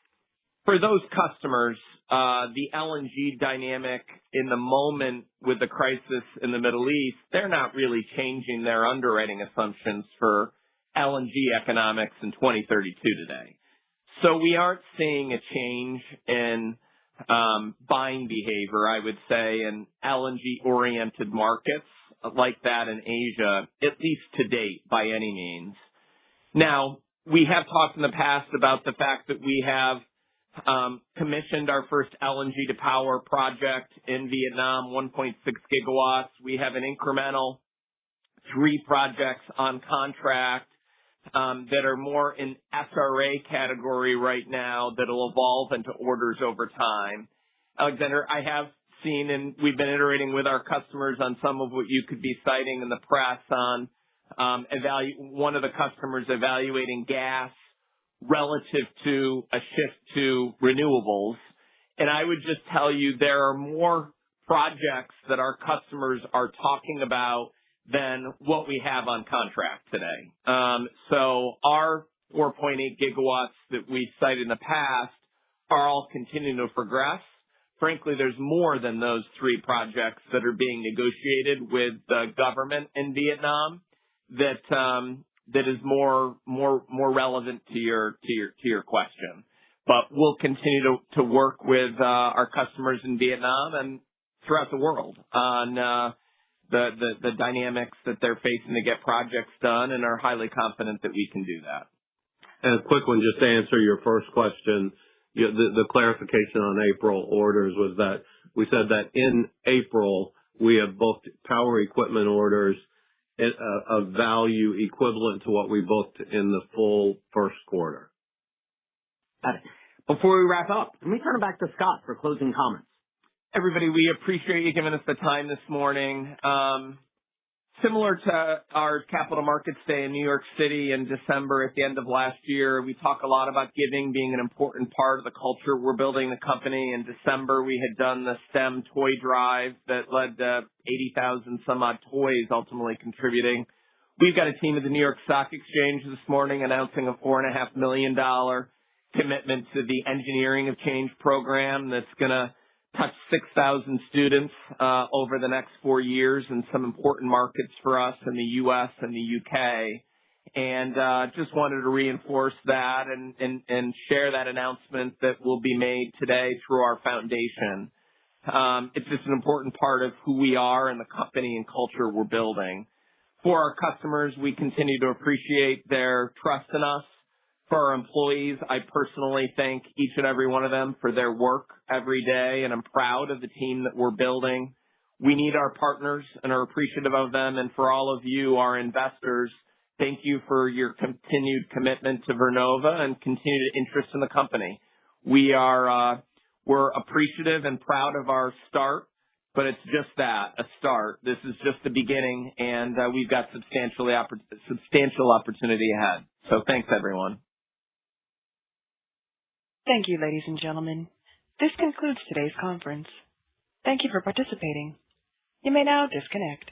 For those customers, the LNG dynamic in the moment with the crisis in the Middle East, they're not really changing their underwriting assumptions for LNG economics in 2032 today. So we aren't seeing a change in buying behavior, I would say, in LNG-oriented markets like that in Asia, at least to date, by any means. Now, we have talked in the past about the fact that we have commissioned our first LNG to power project in Vietnam, 1.6 gigawatts. We have an incremental 3 projects on contract that are more in SRA category right now that'll evolve into orders over time. Alexander, I have seen, and we've been iterating with our customers on some of what you could be citing in the press on one of the customers evaluating gas relative to a shift to renewables. And I would just tell you there are more projects that our customers are talking about than what we have on contract today. So our 4.8 gigawatts that we cited in the past are all continuing to progress. Frankly, there's more than those 3 projects that are being negotiated with the government in Vietnam that that is more relevant to your question. But we'll continue to work with our customers in Vietnam and throughout the world on the dynamics that they're facing to get projects done, and are highly confident that we can do that. And a quick one, just to answer your first question, the clarification on April orders was that we said that in April we have booked power equipment orders of value equivalent to what we booked in the full first quarter. Got it. Before we wrap up, let me turn it back to Scott for closing comments. Everybody, we appreciate you giving us the time this morning. Similar to our Capital Markets Day in New York City in December at the end of last year, we talk a lot about giving being an important part of the culture we're building the company. In December, we had done the STEM toy drive that led to 80,000 some odd toys ultimately contributing. We've got a team at the New York Stock Exchange this morning announcing a $4.5 million commitment to the Engineering of Change program that's going to touch 6,000 students over the next 4 years in some important markets for us in the U.S. and the U.K. And just wanted to reinforce that and share that announcement that will be made today through our foundation. It's just an important part of who we are and the company and culture we're building. For our customers, we continue to appreciate their trust in us. For our employees, I personally thank each and every one of them for their work every day, and I'm proud of the team that we're building. We need our partners and are appreciative of them. And for all of you, our investors, thank you for your continued commitment to Vernova and continued interest in the company. We're appreciative and proud of our start, but it's just that, a start. This is just the beginning, and we've got substantial opportunity ahead. So thanks, everyone. Thank you, ladies and gentlemen. This concludes today's conference. Thank you for participating. You may now disconnect.